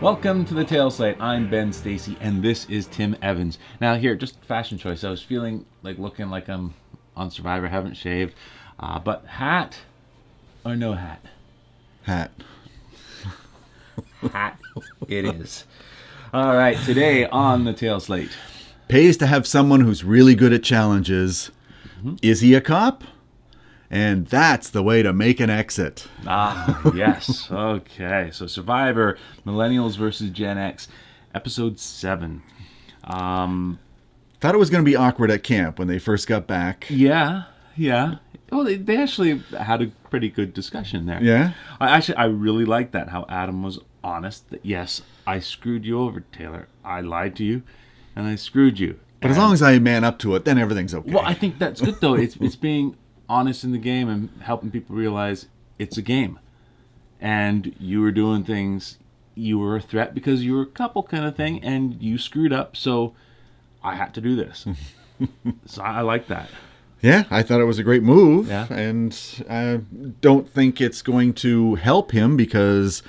Welcome to the Tailslate. I'm Ben Stacey, and this is Tim Evans. Now here, just fashion choice. I was feeling like looking like I'm on Survivor, haven't shaved. But hat or no hat? Hat. Hat it is. All right, today on the Tailslate. Pays to have someone who's really good at challenges. Mm-hmm. Is he a cop? And that's the way to make an exit. Yes. Okay. So Survivor, Millennials versus Gen X, episode 7. Thought it was going to be awkward at camp when they first got back. Yeah. Well, they actually had a pretty good discussion there. Yeah? I really liked that, how Adam was honest that, yes, I screwed you over, Taylor. I lied to you, and I screwed you. But as long as I man up to it, then everything's okay. Well, I think that's good, though. It's being honest in the game and helping people realize it's a game. And you were doing things, you were a threat because you were a couple kind of thing, and you screwed up, so I had to do this. So I like that. Yeah, I thought it was a great move, Yeah. and I don't think it's going to help him because...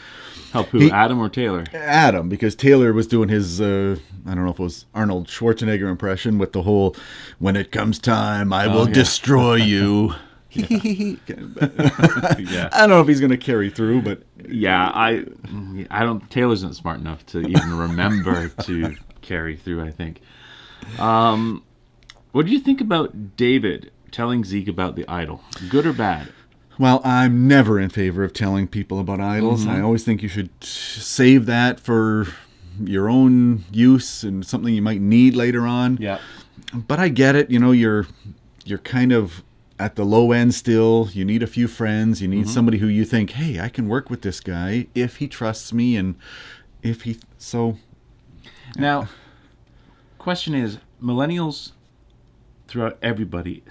Help who, Adam or Taylor? Adam, because Taylor was doing his, I don't know if it was Arnold Schwarzenegger impression with the whole, when it comes time, I will destroy you. Yeah. I don't know if he's going to carry through, but... Yeah, I don't, Taylor's not smart enough to even remember to carry through, I think. What do you think about David telling Zeke about the idol? Good or bad? Well, I'm never in favor of telling people about idols. Mm-hmm. I always think you should save that for your own use and something you might need later on. Yeah. But I get it. You know, you're kind of at the low end still. You need a few friends. You need somebody who you think, hey, I can work with this guy if he trusts me and if he... So... Now, question is, Millennials throughout everybody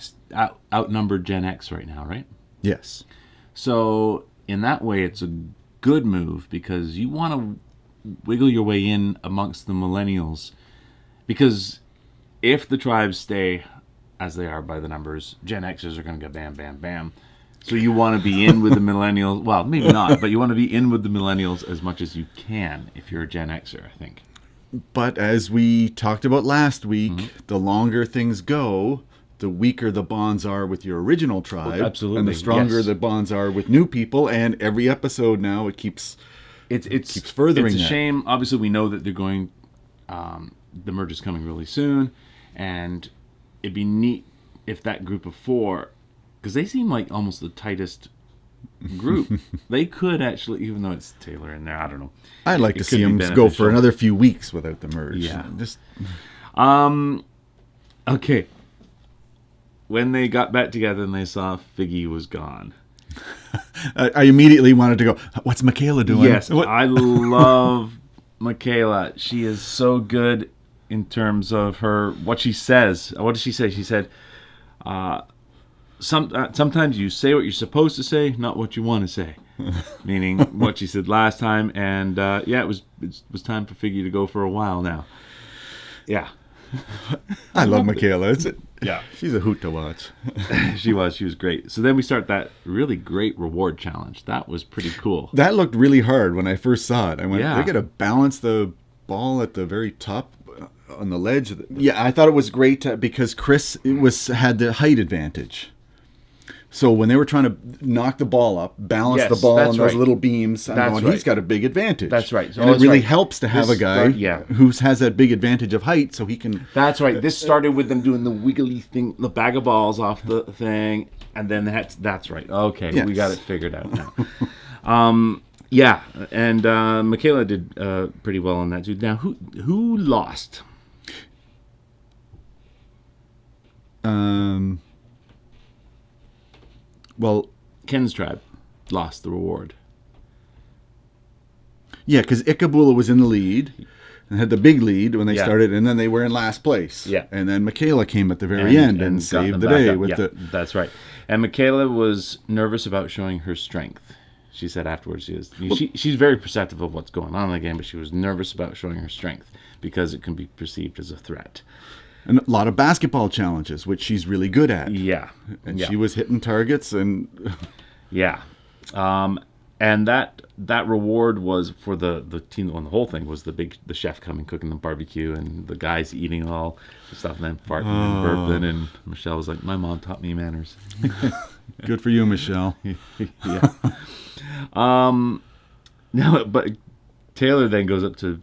outnumbered Gen X right now, right? Yes. So in that way, it's a good move because you want to wiggle your way in amongst the Millennials, because if the tribes stay as they are by the numbers, Gen Xers are going to go bam, bam, bam. So you want to be in with the Millennials. Well, maybe not, but you want to be in with the Millennials as much as you can if you're a Gen Xer, I think. But as we talked about last week, the longer things go, the weaker the bonds are with your original tribe. Oh, absolutely. And the stronger the bonds are with new people. And every episode now, it keeps furthering that. It's a shame. Obviously, we know that they're going, the merge is coming really soon. And it'd be neat if that group of 4, because they seem like almost the tightest group. They could actually, even though it's Taylor in there, I don't know. I'd like to see them go for another few weeks without the merge. Yeah. Just... Okay. When they got back together and they saw Figgy was gone. I immediately wanted to go, what's Michaela doing? Yes, I love Michaela. She is so good in terms of what she says. What did she say? She said, sometimes you say what you're supposed to say, not what you want to say. Meaning what she said last time. And it was time for Figgy to go for a while now. Yeah. I love Michaela. Yeah, she's a hoot to watch. She was great. So then we start that really great reward challenge. That was pretty cool. That looked really hard when I first saw it. I went, Yeah. They're going to balance the ball at the very top on the ledge. Yeah, I thought it was great because Chris had the height advantage. So when they were trying to knock the ball up, balance the ball on those little beams, he's got a big advantage. That's right. So it really helps to have a guy who has that big advantage of height so he can... That's right. This started with them doing the wiggly thing, the bag of balls off the thing, and then that's right. Okay, yes. We got it figured out now. Yeah, and Michaela did pretty well on that too. Now, who lost? Well, Ken's tribe lost the reward. Yeah, because Ichabula was in the lead and had the big lead when they started, and then they were in last place. Yeah. And then Michaela came at the very end and saved the day with the... That's right. And Michaela was nervous about showing her strength. She said afterwards she's very perceptive of what's going on in the game, but she was nervous about showing her strength because it can be perceived as a threat. And a lot of basketball challenges, which she's really good at. Yeah. And she was hitting targets and... Yeah. And that reward was for the team on the whole thing was the chef coming cooking the barbecue and the guys eating all the stuff and then farting and burping, and Michelle was like, my mom taught me manners. Good for you, Michelle. Yeah. Now, but Taylor then goes up to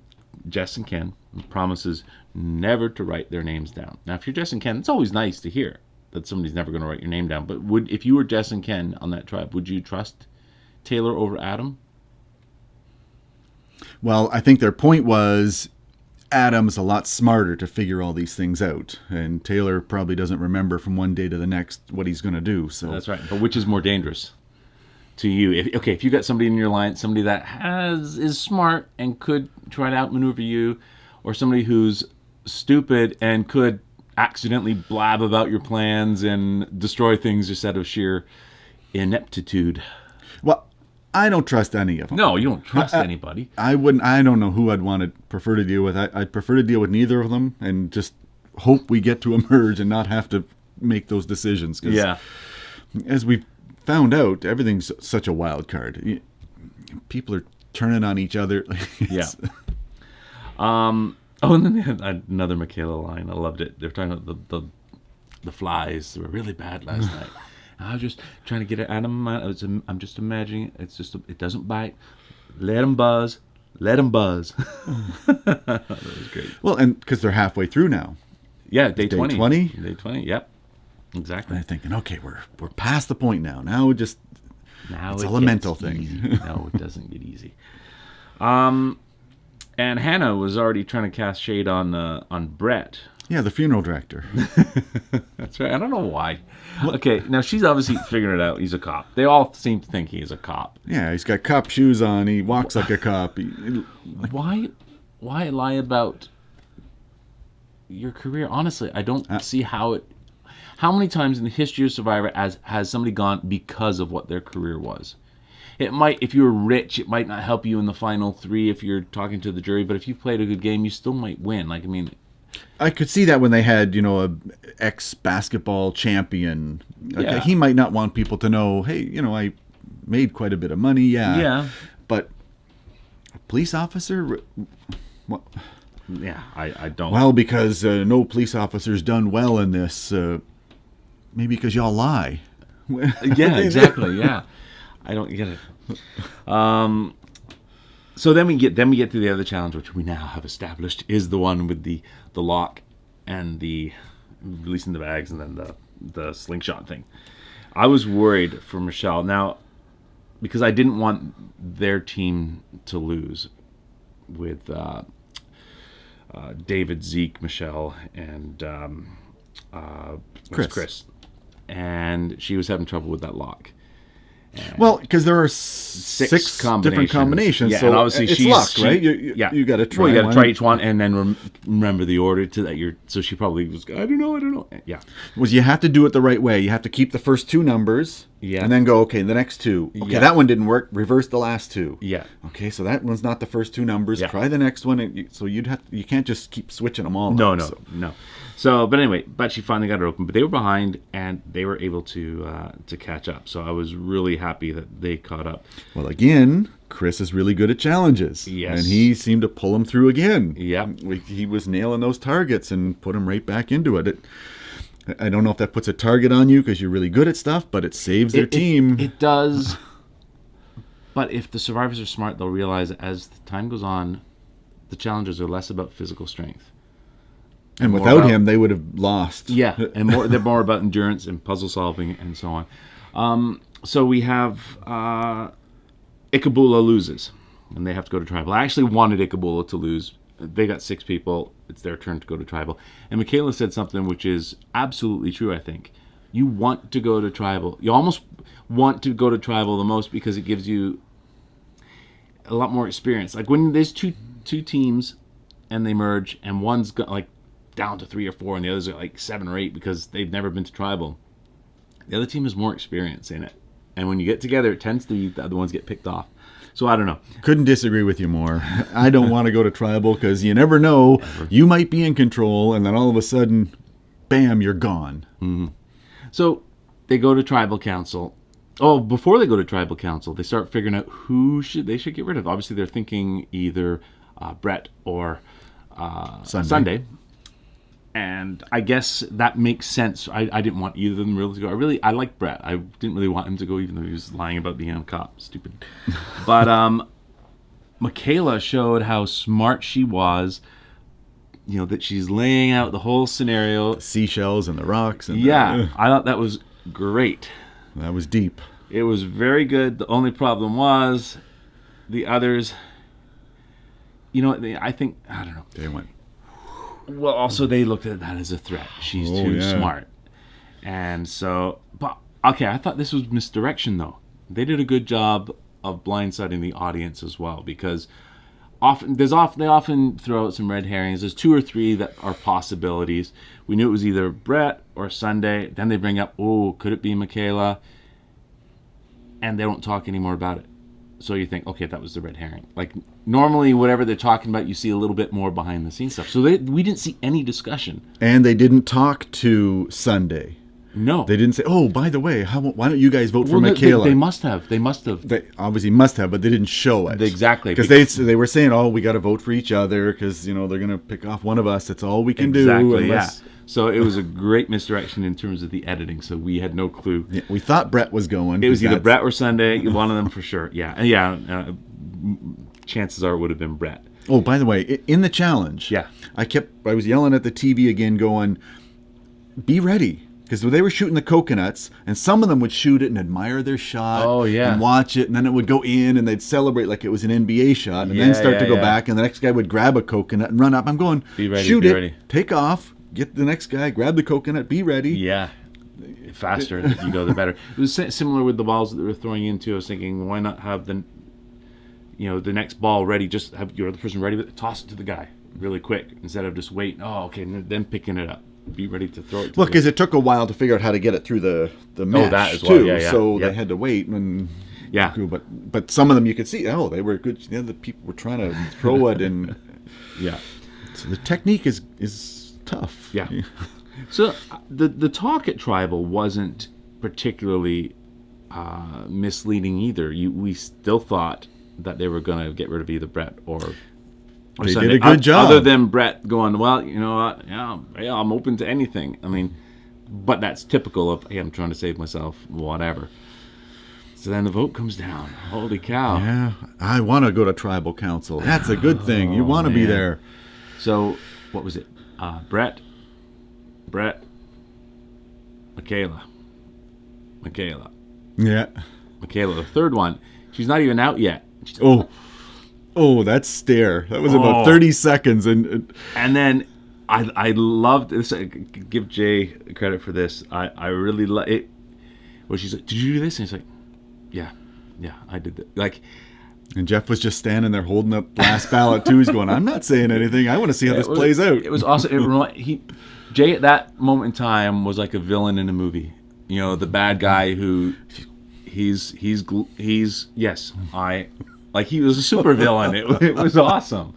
Jess and Ken and promises never to write their names down. Now, if you're Jess and Ken, it's always nice to hear that somebody's never going to write your name down. But if you were Jess and Ken on that tribe, would you trust Taylor over Adam? Well, I think their point was Adam's a lot smarter to figure all these things out, and Taylor probably doesn't remember from one day to the next what he's going to do. So that's right. But which is more dangerous to you? If you got somebody in your line, somebody that is smart and could try to outmaneuver you, or somebody who's stupid and could accidentally blab about your plans and destroy things just out of sheer ineptitude. Well, I don't trust any of them. No, you don't trust anybody. I wouldn't. I don't know who I'd want to prefer to deal with. I'd prefer to deal with neither of them and just hope we get to emerge and not have to make those decisions. 'Cause Yeah. as we found out, everything's such a wild card. People are turning on each other. Yeah. Oh, and then they had another Michaela line. I loved it. They were talking about the flies. They were really bad last night. I was just trying to get it out of my mind. I'm just imagining it doesn't bite. Let them buzz. Let them buzz. That was great. Well, and because they're halfway through now. Yeah, day 20. 20? Day 20, yep. Exactly. And I'm thinking, okay, we're past the point now. Now it's it all a mental gets thing. Easy. No, it doesn't get easy. And Hannah was already trying to cast shade on Brett. Yeah, the funeral director. That's right. I don't know why. Okay, now she's obviously figuring it out. He's a cop. They all seem to think he's a cop. Yeah, he's got cop shoes on. He walks like a cop. Why lie about your career? Honestly, I don't see how it. How many times in the history of Survivor has somebody gone because of what their career was? It might, if you were rich, it might not help you in the final three if you're talking to the jury. But if you played a good game, you still might win. Like, I mean, I could see that when they had, a ex-basketball champion. Yeah. He might not want people to know, hey, I made quite a bit of money. Yeah. Yeah. But a police officer? Well, yeah, I don't. Well, because no police officer's done well in this. Maybe because y'all lie. Yeah, exactly. Yeah. I don't get it. So then we get to the other challenge, which we now have established is the one with the lock and the releasing the bags and then the slingshot thing. I was worried for Michelle now because I didn't want their team to lose with David, Zeke, Michelle, and Chris. And she was having trouble with that lock. Well, because there are six different combinations, yeah, so and obviously it's luck, right? You got to try. Well, you got to try each one, and then remember the order to that. So she probably was. I don't know. Yeah. Was you have to do it the right way. You have to keep the first two numbers, yeah, and then go okay. The next two, okay, that one didn't work. Reverse the last two, yeah. Okay, so that one's not the first two numbers. Yeah. Try the next one. So you can't just keep switching them all. No. So, but anyway, she finally got it open. But they were behind, and they were able to catch up. So I was really happy that they caught up. Well, again, Chris is really good at challenges. Yes. And he seemed to pull them through again. Yeah. He was nailing those targets and put them right back into it. I don't know if that puts a target on you because you're really good at stuff, but it saves their team. It does. But if the survivors are smart, they'll realize that as the time goes on, the challenges are less about physical strength. And without him, they would have lost. Yeah, and they're more about endurance and puzzle solving and so on. So we have Ikabula loses, and they have to go to tribal. I actually wanted Ikabula to lose. They got 6 people. It's their turn to go to tribal. And Michaela said something which is absolutely true, I think. You want to go to tribal. You almost want to go to tribal the most because it gives you a lot more experience. Like when there's two teams and they merge and one's got like down to 3 or 4 and the others are like 7 or 8 because they've never been to tribal, the other team has more experience in it, and when you get together it tends to be the other ones get picked off. So I don't know. Couldn't disagree with you more. I don't want to go to tribal because you never know. You might be in control and then all of a sudden bam, you're gone. Mm-hmm. So they go to tribal council Oh, before they go to tribal council, they start figuring out who they should get rid of. Obviously, they're thinking either Brett or Sunday. And I guess that makes sense. I didn't want either of them really to go. I like Brett. I didn't really want him to go, even though he was lying about being a cop. Stupid. But Michaela showed how smart she was. You know, that she's laying out the whole scenario. The seashells and the rocks. And I thought that was great. That was deep. It was very good. The only problem was the others. You know, I don't know. They went. Well, also they looked at that as a threat. She's too smart. And so, but okay, I thought this was misdirection though. They did a good job of blindsiding the audience as well, because they often throw out some red herrings. There's 2 or 3 that are possibilities. We knew it was either Brett or Sunday. Then they bring up, could it be Michaela? And they don't talk anymore about it. So you think, okay, that was the red herring. Like normally, whatever they're talking about, you see a little bit more behind the scenes stuff. So we didn't see any discussion. And they didn't talk to Sunday. No, they didn't say, "Oh, by the way, why don't you guys vote for Michaela?" They must have. They obviously must have, but they didn't show it exactly because they were saying, "Oh, we got to vote for each other because they're going to pick off one of us. That's all we can do." Unless... Yeah. So it was a great misdirection in terms of the editing. So we had no clue. Yeah, we thought Brett was going. It was either Brett or Sunday. One of them for sure. Yeah, and chances are it would have been Brett. Oh, by the way, in the challenge, I was yelling at the TV again, going, "Be ready." Because they were shooting the coconuts, and some of them would shoot it and admire their shot and watch it, and then it would go in, and they'd celebrate like it was an NBA shot, and then start to go back, and the next guy would grab a coconut and run up. I'm going, shoot it, take off, get the next guy, grab the coconut, be ready. Yeah, faster if you go, the better. It was similar with the balls that they were throwing into. I was thinking, why not have the next ball ready, just have your other person ready, but toss it to the guy really quick, instead of just waiting, and then picking it up. Be ready to throw it. Well, because it took a while to figure out how to get it through the mesh that as well. too. So they had to wait and But some of them you could see. Oh, they were good. The people were trying to throw it and So the technique is tough. Yeah. So the talk at Tribal wasn't particularly misleading either. We still thought that they were going to get rid of either Brett or. They did a good job. Other than Brett going, well, you know what? Yeah, I'm open to anything. I mean, but that's typical of, hey, I'm trying to save myself, whatever. So then the vote comes down. Holy cow. Yeah, I want to go to tribal council. That's a good thing. You want to be there. So, what was it? Brett, Michaela. Yeah. Michaela, the third one. She's not even out yet. Oh, that stare. That was about 30 seconds. And then I loved this. I give Jay credit for this. I really love it. Well, she's like, did you do this? And he's like, yeah, I did that. Like, and Jeff was just standing there holding up last ballot too. He's going, I'm not saying anything. I want to see how this plays out. It was awesome. Jay at that moment in time was like a villain in a movie. You know, the bad guy who he's yes, like he was a super villain. It was awesome.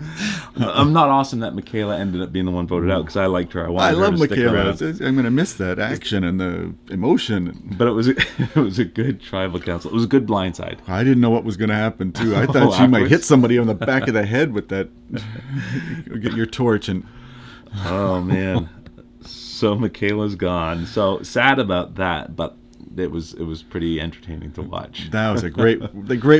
I'm not awesome that Michaela ended up being the one voted out because I liked her. I love Michaela. I'm going to miss that action and the emotion. But it was a good tribal council. It was a good blindside. I didn't know what was going to happen too. I thought she might hit somebody on the back of the head with that. Get your torch and. Oh man. So Michaela's gone. So sad about that, but it was pretty entertaining to watch. That was a great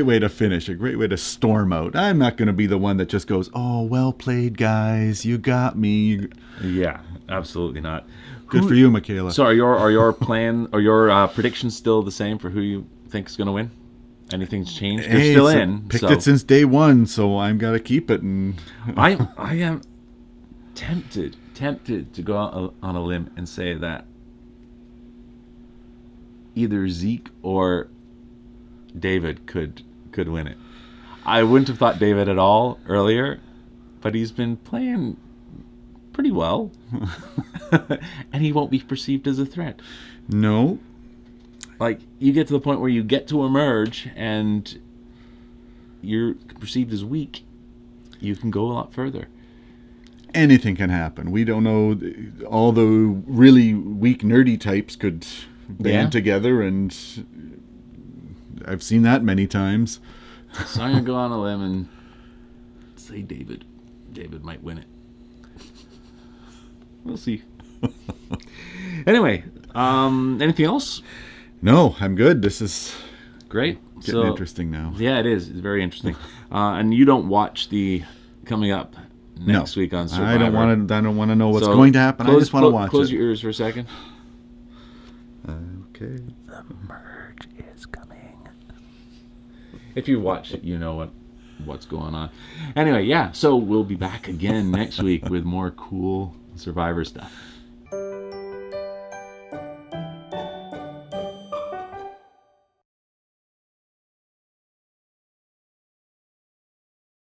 way to finish, a great way to storm out. I'm not going to be the one that just goes, "Oh, well played, guys. You got me." Yeah, absolutely not. Good for you, Michaela. So are your plan or your predictions still the same for who you think is going to win? Anything's changed? You're still in. Picked it since day one, so I've got to keep it. And I am tempted to go out on a limb and say that either Zeke or David could win it. I wouldn't have thought David at all earlier, but he's been playing pretty well. And he won't be perceived as a threat. No. Like, you get to the point where you get to emerge and you're perceived as weak, you can go a lot further. Anything can happen. We don't know. All the really weak, nerdy types could band together and I've seen that many times. So I'm gonna go on a limb and say David. David might win it. We'll see. Anyway, anything else? No, I'm good. This is Great. getting interesting now. Yeah, it is. It's very interesting. And you don't watch the coming up next week on Survivor. I don't want to know what's going to happen. I just want to watch close it. your ears for a second. Okay. The merge is coming. If you watch it, you know what's going on. Anyway, yeah. So we'll be back again next week with more cool Survivor stuff.